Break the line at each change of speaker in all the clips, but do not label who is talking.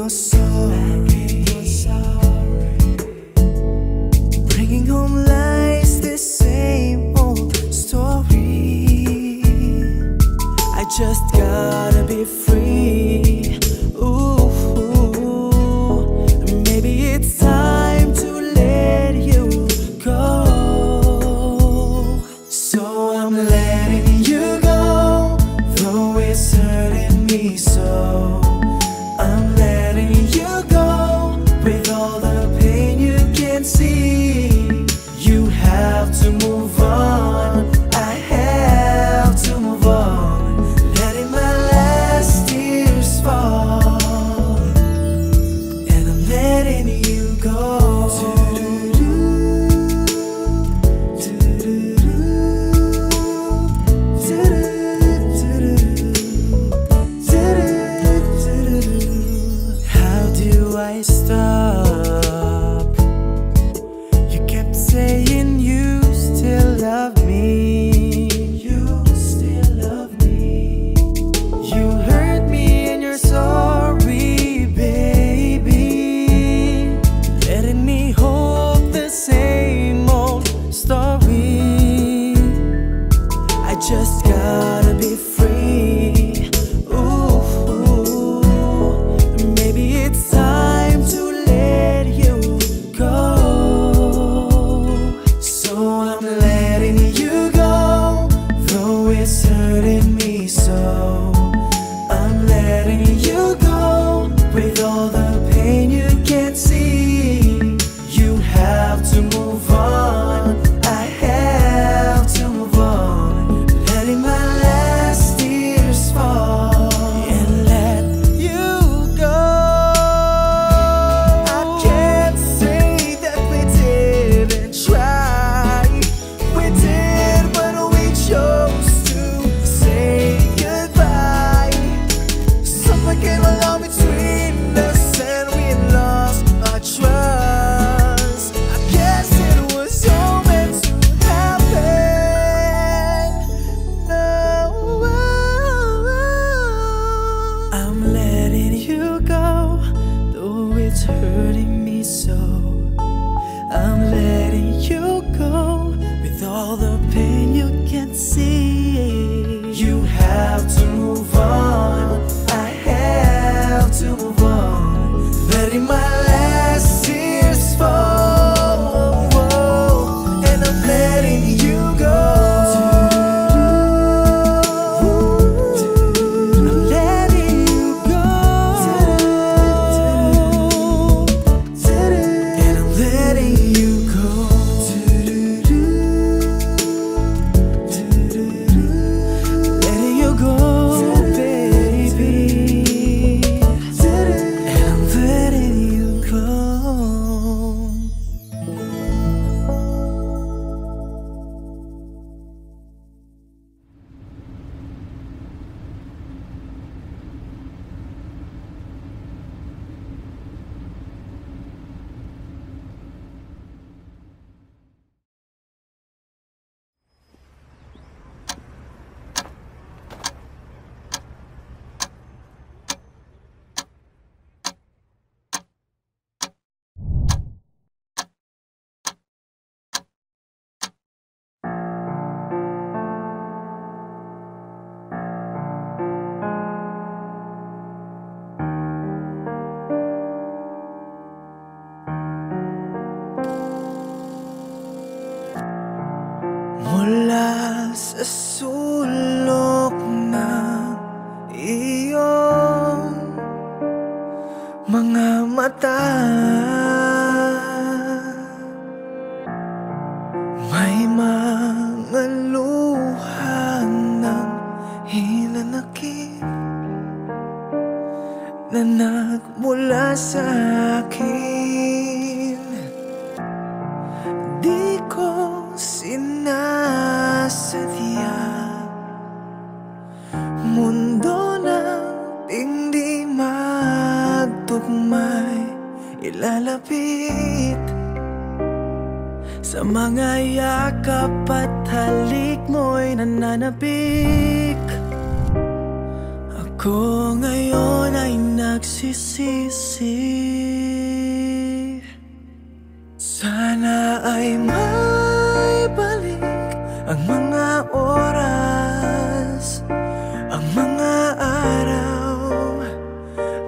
you're sorry. Bringing home lies, the same old story. I just gotta be free. Ooh, maybe it's time to let you go. So I'm letting you go, though it's hurting me so. I'm letting you go, with all the pain you can see. You have to move on, I have to move on. Letting my last tears fall, and I'm letting you go. How do I stop? You kept saying you still love me. You still love me. You hurt me and you're sorry, baby. Letting me hold the same old story. I just gotta be free. Ooh, maybe it's time to let you go. So I'm letting you go, though it's hurting me so. I'm letting you go, with all the pain you can't see. You have to move on, I have to move on. Letting my last tears fall, and let you go. I can't say that we didn't try. We did, but we chose to say goodbye. Something came along between us and we lost our trust. I guess it was all meant to happen. No, I'm letting you go, though it's hurting me so. I'm letting you go, with all the pain you can't see. You have to move on, I have to move on. Letting my last tears fall, and I'm letting you go. I'm letting you go, and I'm letting you go. Letting you go, baby, and I'm letting you go. Mula sa sulok ng iyong mga mata, may mga luha ng hinanakit na nagmula sa akin. Di ko sinasadya, mundo ng hindi magtugmay ilalapit. Sa mga yakap at halik mo'y nananabik. Ako ngayon ay ay nagsisisi. Sana ay may balik ang mga oras, ang mga araw,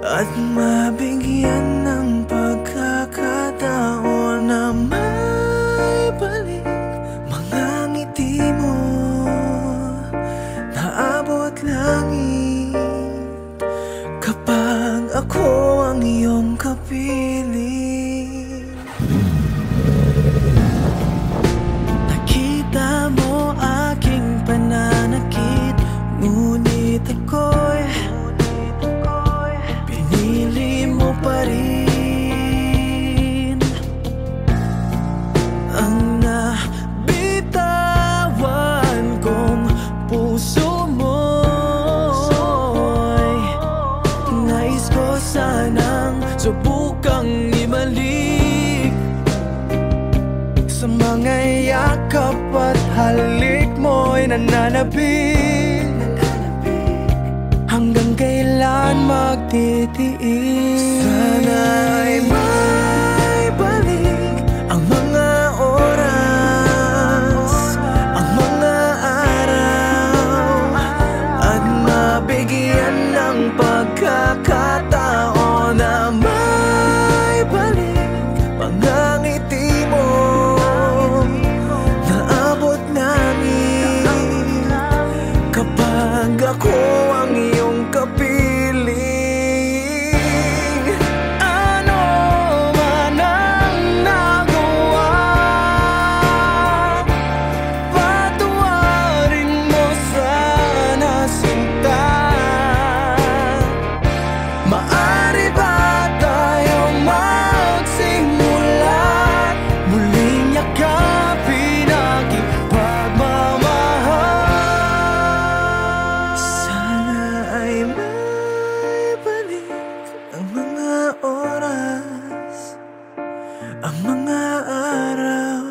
at mabigyan ng pagkakataon na may balik mga ngiti mo na abot langit kapag ako ang iyong kapiling. Nakita mo aking pananakit, ngunit ako'y pinili mo pa rin. Ang nabitawan kong puso mo'y nais ko sanang subukang ibalik. Sa mga yakap at halik mo'y nananabik. Hanggang kailan magtitiis? Sana ay may balik ang mga oras, ang mga araw, at mabigyan ng pagkakataon na may balik mga ngiti mo na abot namin kapag ako ang iyong kapiling. Ano man ang nagawa, patawarin mo sana sinta. Maaari ba tayong magsimula, muling yakapin aking pagmamahal? Sana ay may balik ang mga oras, ang mga araw,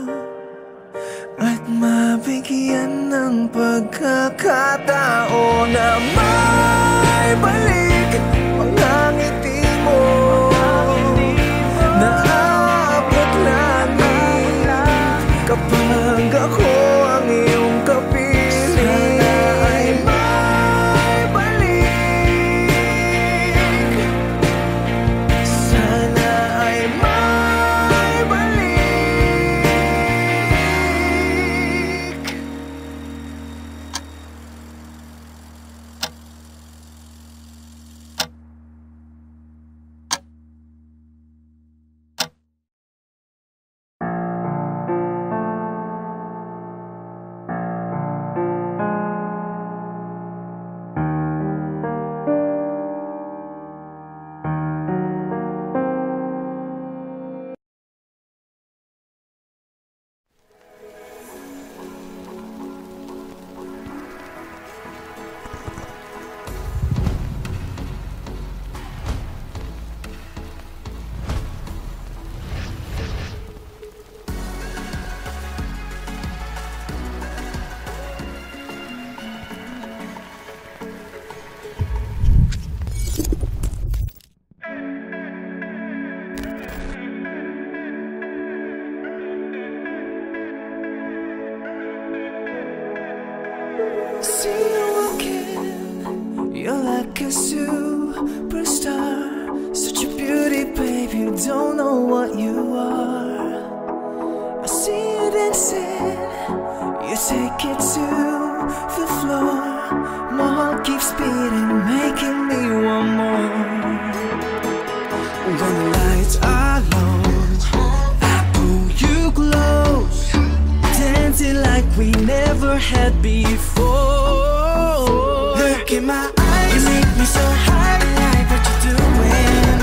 at mabigyan ng pagkakataon na may balik mga ngiti mo na abot langit kapag ako ang iyong kapiling. Sana ay may balik, sana ay may balik. See you walking, you're like a superstar, such a beauty, babe, you don't know what you are. I see you dancing, you take it to the floor. My heart keeps beating, making me want more. When the lights are low, I pull you close, dancing like we never had before. Look in my eyes, you make me so high, like what you're doing.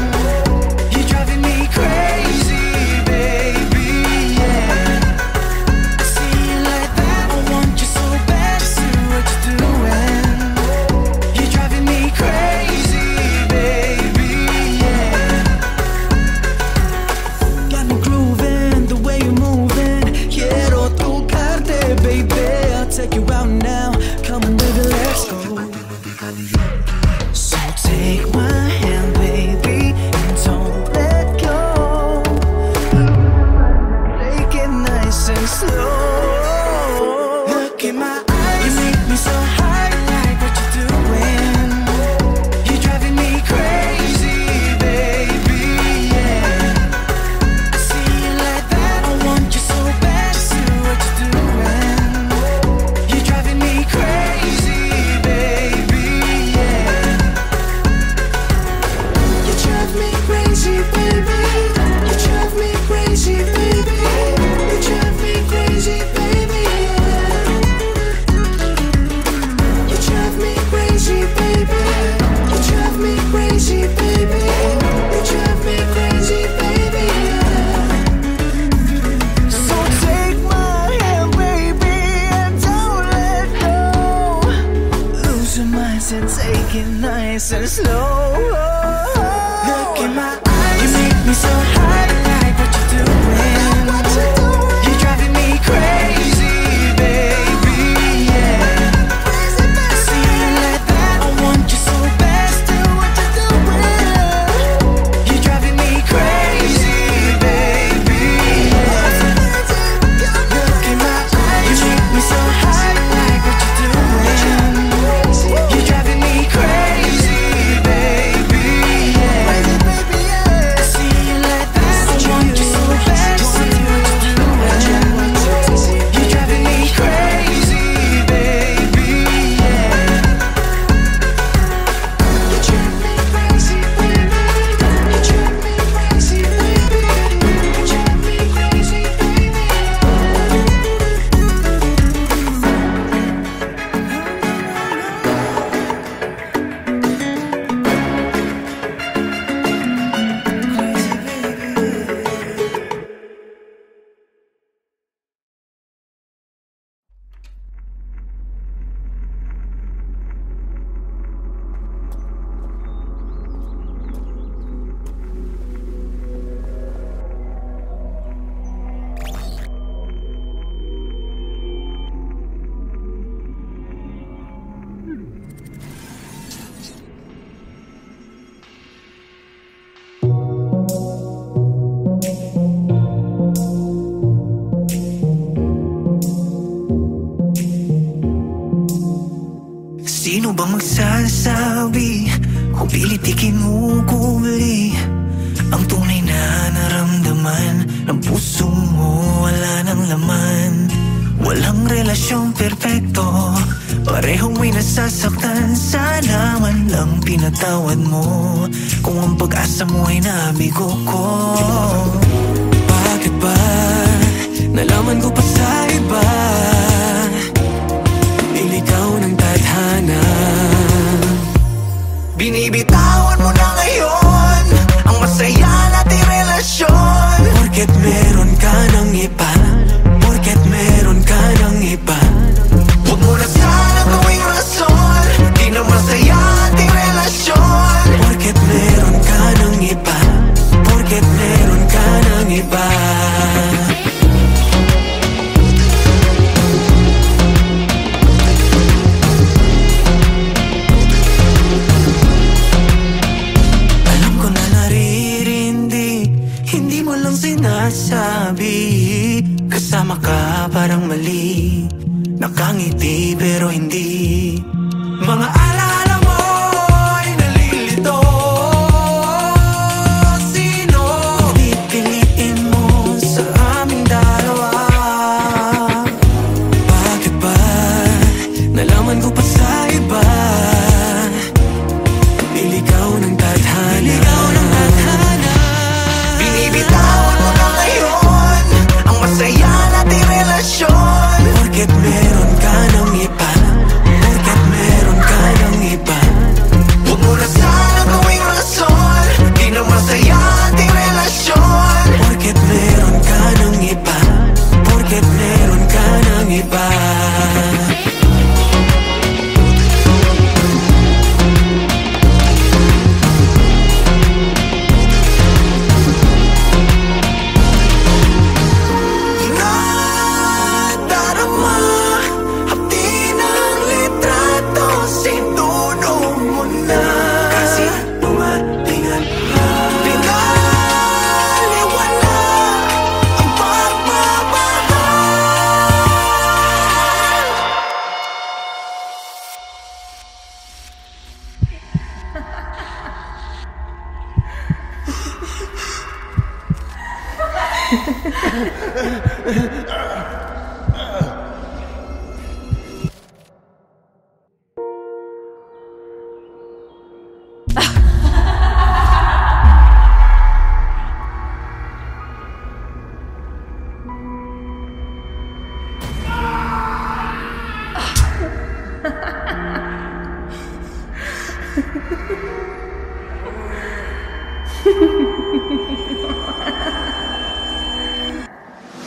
You're driving me crazy, baby, yeah. I see you like that, I want you so bad, just do what you're doing. You're driving me crazy, baby, yeah. Got me grooving, the way you're moving. Quiero tocarte, baby, I'll take you out now. slow. Look in my eyes, you make me so high. Like what you're doing, you're driving me crazy, baby, yeah. I see you like that, I want you so bad. Still what you're doing, you're driving me crazy, baby, yeah. Look in my eyes, you make me so high. Like what you're doing, you're driving me crazy, baby, yeah. I see you like that, I want you so bad. See what you're doing, you're driving me crazy, baby, yeah. You drive me crazy, baby. You drive me crazy, baby. You drive me crazy, baby. Sino bang magsasabi kung pilitikin mo kumuli ang tunay na naramdaman ng puso mo? Wala nang laman, walang relasyong perpekto, parehong may nasasaktan. Sana man lang pinatawad mo kung ang pag-asa mo ay nabigo ko. Bakit ba nalaman ko pa sa iba? Niligaw ng tadhana, binibitawan mo na ngayon ang masaya nating relasyon. Porket meron ka ng iba, porket meron ka ng iba, huwag mo na sana gawing rason, di na masaya ating relasyon. Porket meron ka ng iba, porket meron ka ng iba. Sinasabi, kasama ka parang mali, nakangiti pero hindi. Mga alaala mo ay nalilito. Sino pipiliin mo sa aming dalawa? Bakit ba nalaman ko pa sa iba? Niligaw ng tadhana, niligaw ng tadhana. Binibitawan mo na ngayon ang masaya nating relasyon. Porket meron ka ng iba, porket meron ka ng iba, huwag mo na sana gawing rason, di na masaya ating relasyon. Porket meron ka ng iba, porket meron ka ng iba.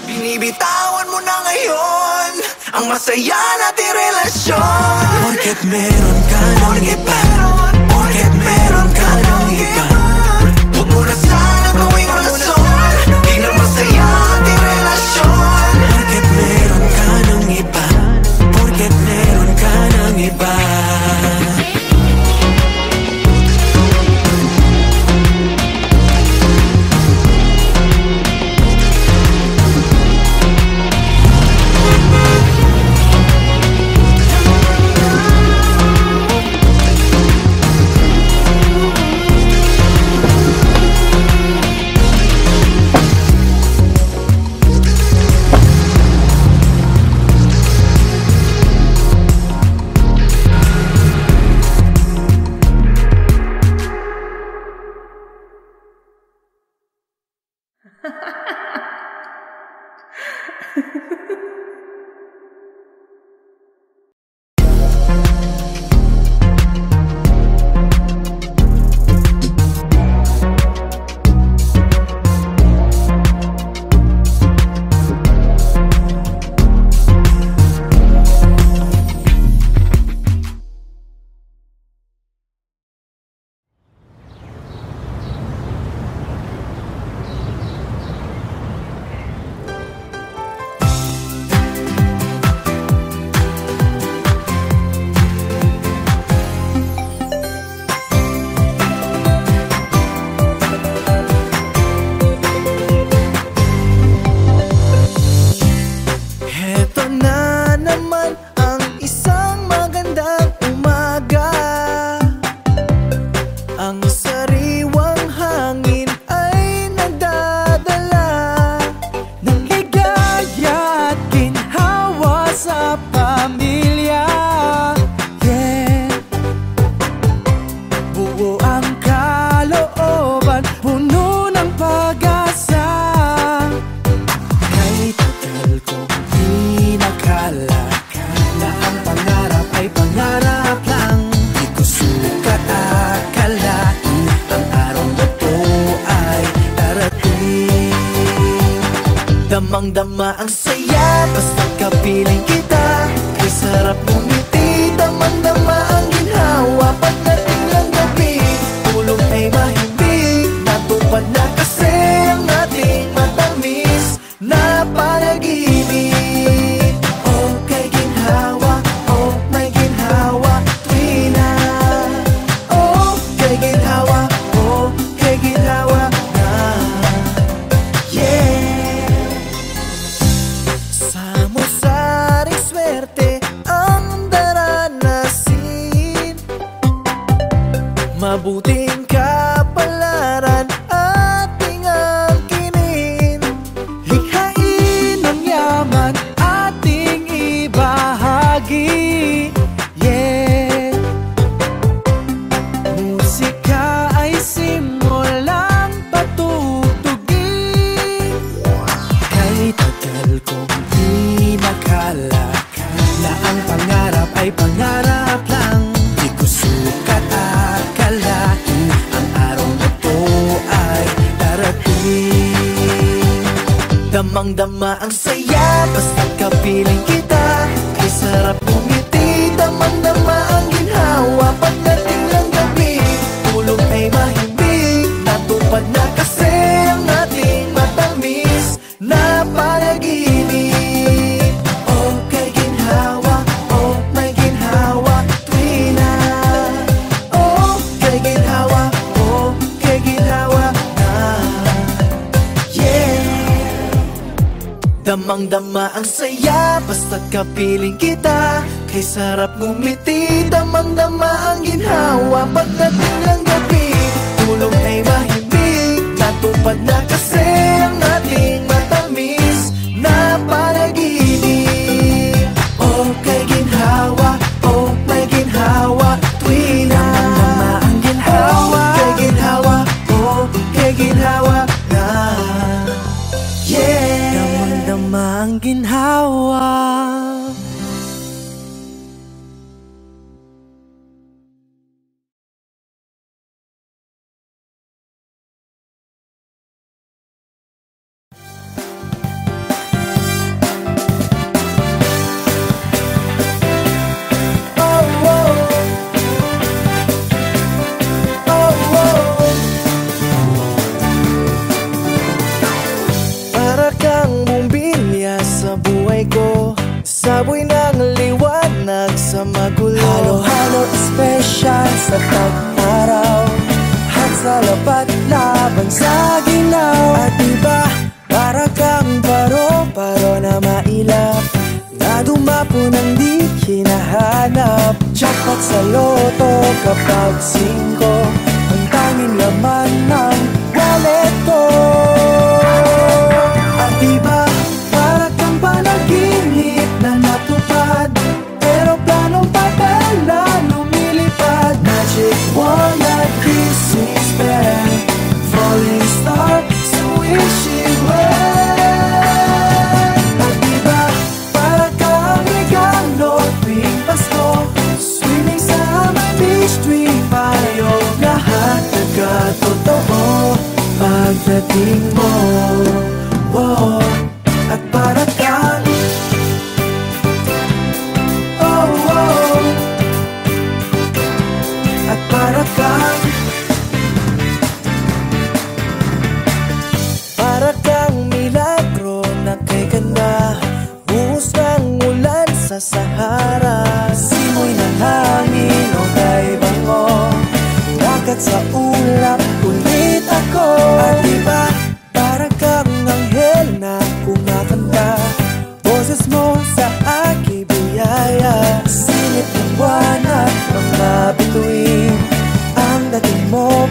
Binibitawan mo na ngayon ang masaya nating relasyon. Porket meron ka ng iba, porket meron Ang sariwang hangin ay nagdadala ng ligaya at ginhawa sa pamilya. Yeah. Buo ang kalooban, puno ng pag-asa. Kahit tagal kong di nakala na ang pangarap ay pangarap lang. Di ko sukat akalain ang araw na to ay darating. Damang-dama ang saya basta kapiling kita. Kay sarap ngumiti, damang-dama ang ginhawa. Pagdating ng gabi, tulog ay mahimbing. Natupad na kasi ang ating matamis na panaginip. Oh, kay ginhawa, oh, may ginhawa, tuwi na. Oh, kay ginhawa, oh, kay ginhawa na. Yeah. Samot-saring swerte ang daranasin. Mabuting kapalaran ating angkinin. Likhain ang yaman ating ibahagi. Yeah. Musika ay simulang patutugin. Kahit tagal kong di nakala na ang pangarap ay pangarap lang. Di ko sukat akalain ang araw na to ay darating. Damang-dama ang saya basta kapiling kita. Kay sarap ngumiti, damang-dama ang ginhawa. Pagdating ng gabi, tulog ay mahimbing. Natupad na kasi ang ating matamis na panaginip. Oh, kay ginhawa, oh, may ginhawa, tuwi na. Oh, kay ginhawa, oh, kay ginhawa na. Yeah. Damang-dama ang saya basta kapiling kita. Kay sarap ngumiti, damang-dama ang ginhawa. Pagdating ng gabi, tulog ay mahimbing. Natupad na kasi ang ating matamis na panaginip. Oh, kay ginhawa, oh, may ginhawa, tuwi na. Damang-dama ang ginhawa, oh, kay ginhawa, oh, kay ginhawa na. Yeah. Damang-dama ang ginhawa. Oh, oh. Oh, oh. Para kang bumbilya sa buhay ko, saboy ng liwanag sa magulo. Halo-halo espesyal sa tag-araw, at sa labat laban sa ginaw. At iba, para kang paro-paro na mailap, na dumapo ng di hinahanap. Jackpot sa loto kapag 5, ang tanging laman ng wallet ko. At iba, para kang panaginip na natupad, pero planong papel na lumilipad. Magic wand at kissing spell, falling star sa wishing well. At iba, para kang regalo tuwing Pasko, swimming sa beach tuwing Payo. Lahat nagkatotoo pagdating mo. Oh, at para kang oh, oh. At para kang milagro na kay ganda, buhos ng ulan sa Sahara. Simoy ng hangin o kay bango, dagat sa ulap, ulit ako. At iba, para kang anghel na kumakanta, boses mo sa aking biyaya. Silip ng buwan at mga bituin, ang dating mo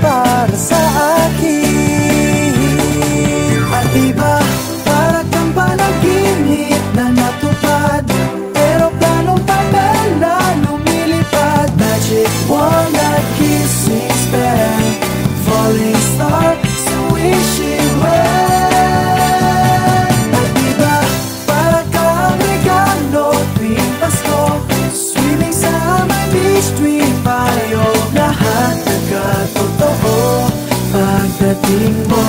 pagdating mo,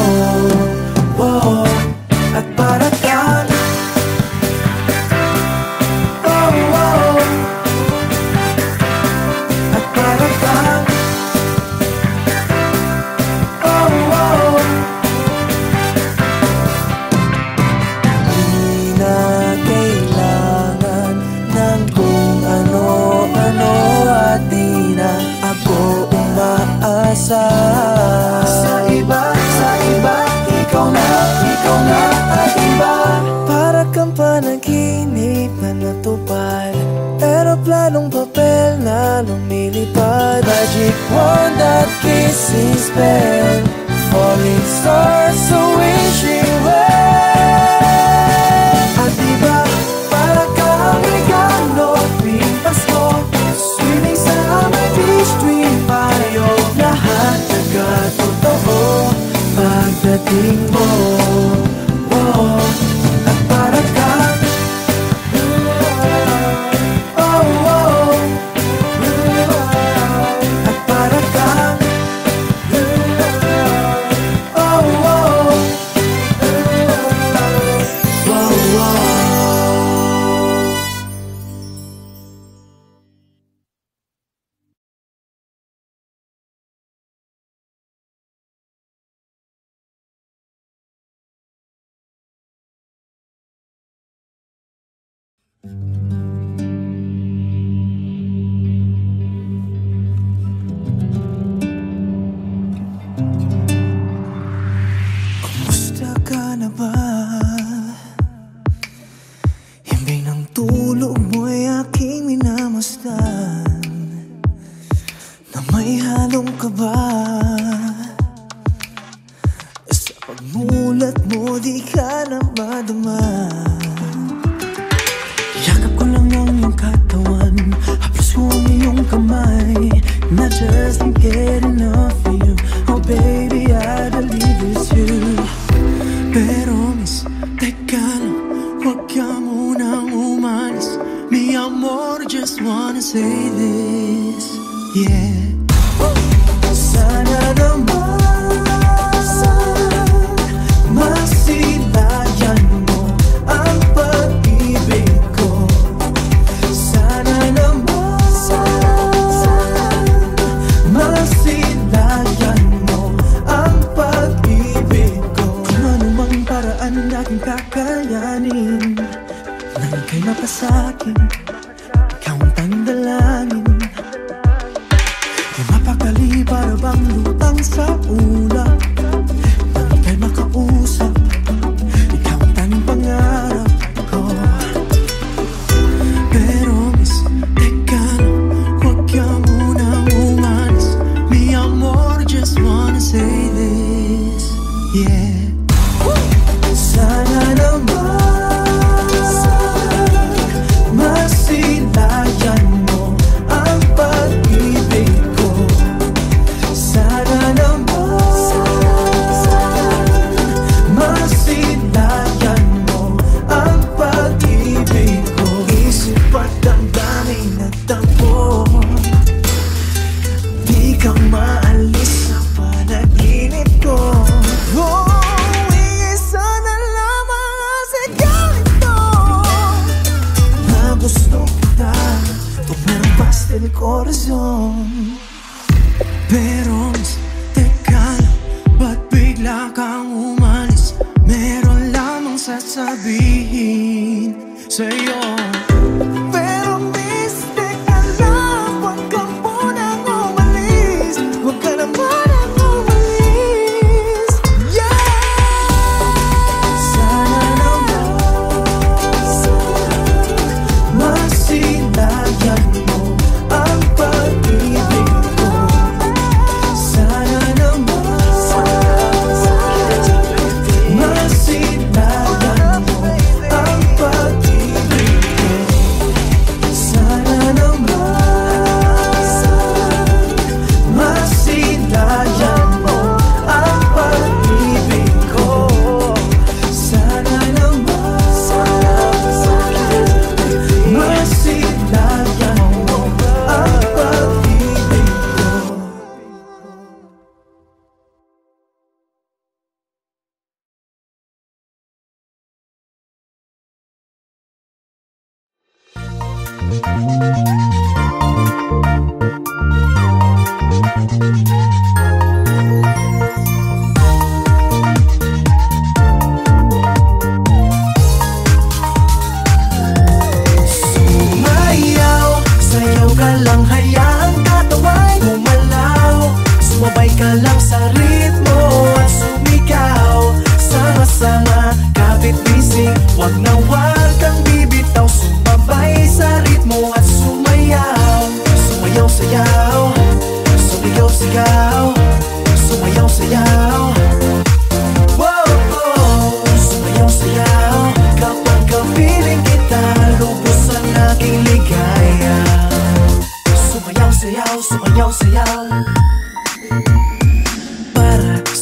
oh, at para kang at para kang di na kailangan ng kung ano-ano at di na ako umaasa sa iba, ikaw na at iba. Para kang panaginip na natupad, eroplanong papel na lumilipad, magic wand at kissing spell, falling stars so wishing well. At diba, para kang regalo tuwing Pasko, swimming sa may beach tuwing Payo, lahat nagkatotoo pagdating mo, oh, at para kang at para kang kumusta ka na ba? Himbing ng tulog mo'y aking minamasdan, na may halong kaba. Sa pagmulat mo di ka na madama. Yakap ko lang ang iyong katawan, haplos ko ang iyong kamay, and I just can't get enough of you. Oh baby, I believe it's you. Pero miss, teka lang, huwag ka munang umalis. Mi amor, just wanna say this, yeah. Sana naman masilayan mo ang pag-ibig ko. Sana naman masilayan mo ang pag-ibig ko. Kung anumang paraan aking kakayanin nang ika'y mapasakin, ikaw ang tanging dalangin. Di mapakali para bang lutang sa ulap, nang ika'y makausap, ikaw ang tanging pangarap ko. Pero miss, teka lang, huwag ka munang umalis. Mi amor, just wanna say this, yeah. Sana naman masilayan mo ang pag-ibig ko. Sana naman masilayan mo ang pag-ibig ko. Isip at damdamin at tampo, di ka maalis sa panaginip ko. Oh,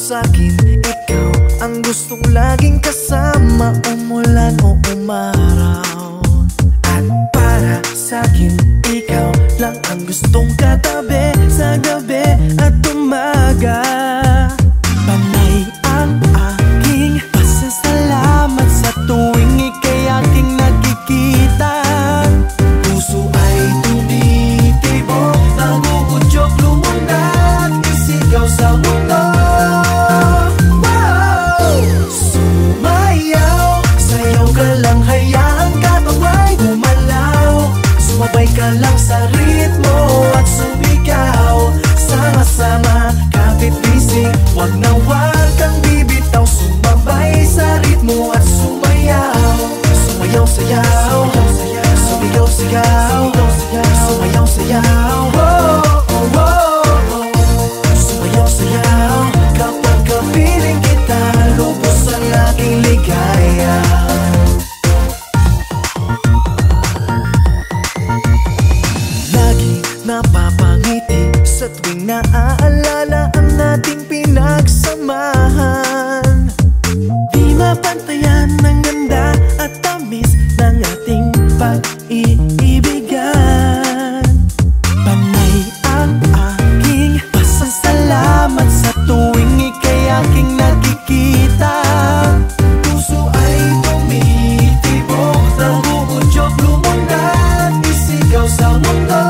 sa'kin, ikaw ang gustong laging kasama, umulan o umaraw. At para sa'kin, ikaw lang ang gustong katabi sa gabi at umaga. Panay ang aking pasasalamat sa tuwing ika'y aking nakikita. Puso ay tumitibok, nagugudyok, lumundag, isigaw sa mundo. Sumayaw, sayaw ka lang, hayaan katawa'y gumalaw. Sumabay ka lang sa ritmo at sumigaw. Sama-sama, kapit-bisig, wag na wag kang bibitaw. Sumabay sa ritmo at sumayaw. Sumayaw-sayaw, sumigaw-sigaw, sumayaw-sayaw. Sumayaw-sayaw, kapag kapiling kita, lubos ang aking ligaya. Lagi napapangiti sa tuwing naaalala ang ating pinagsamahan. Di mapantayan ng ganda at tamis ng ating pag-iibigan. Panay ang aking pasasalamat sa tuwing ika'y aking nakikita. Puso ay tumitibok, nagugudyok, lumundag, isigaw sa mundo.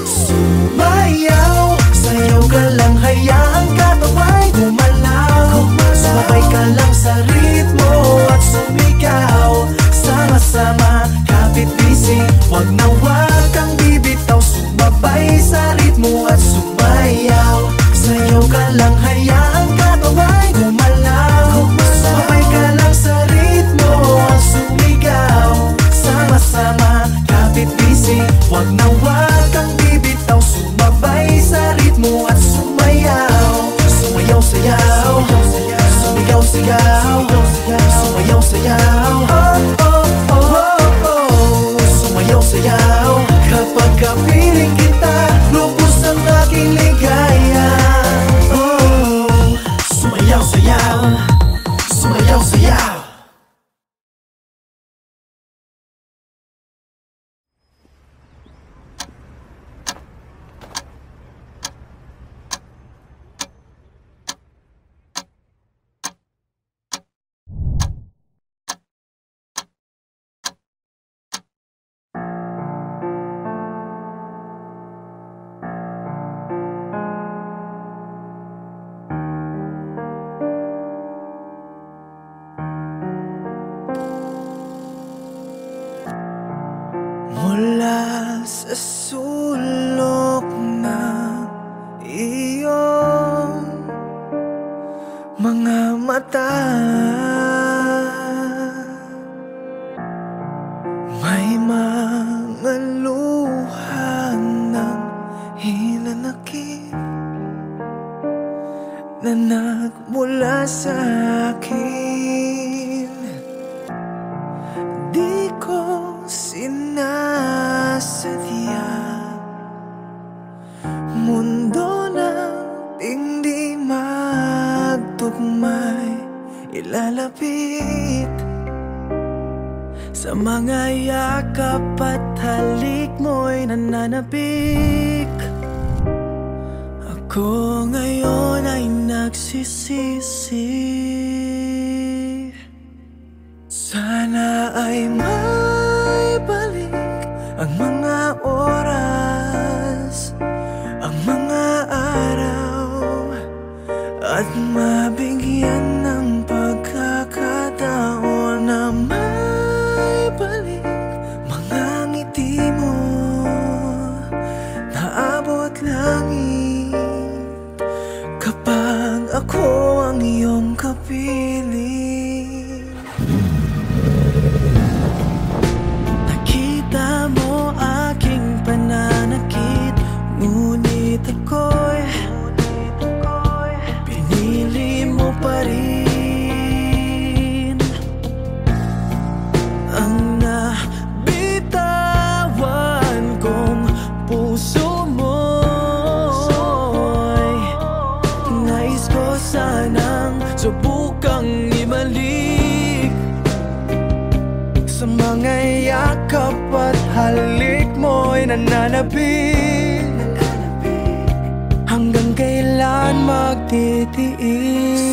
Sumayaw, sayaw ka lang, hayaan katawa'y gumalaw. Sumabay ka lang sa ritmo at sumigaw. Sama-sama, kapit-bisig, wag na wag kang bibitaw. Sumabay sa ritmo at sumayaw. Sayaw ka lang, hayaan katawa'y gumalaw. Sumabay ka lang sa ritmo at sumigaw. Sama-sama, kapit-bisig, wag na wag kang bibitaw. Sumabay sa ritmo at sumayaw. Sumayaw-sayaw, sumigaw-sigaw, sumayaw-sayaw. Sumayaw-sayaw, kapag kapiling kita, lubos ang aking ligaya. Sumayaw-sayaw, sumayaw-sayaw. Mula sa sulok ng iyong mga mata, may mga luha ng hinanakit na nagmula sa akin. Di ko sinasadya, mundo ng hindi magtugmay, ilalapit sa mga yakap at halik mo'y nananapik. Ako ngayon ay nagsisisi, sana ay may balik ang mga oras, ang mga araw, at mabigyan ng pagkakataon na may balik mga ngiti mo na abot langit kapag ako ang iyong kapiling. Nakita mo aking pananakit, ngunit ako'y pinili mo pa rin. Ang nabitawan kong puso mo'y nananabik? Hanggang kailan magtitiis?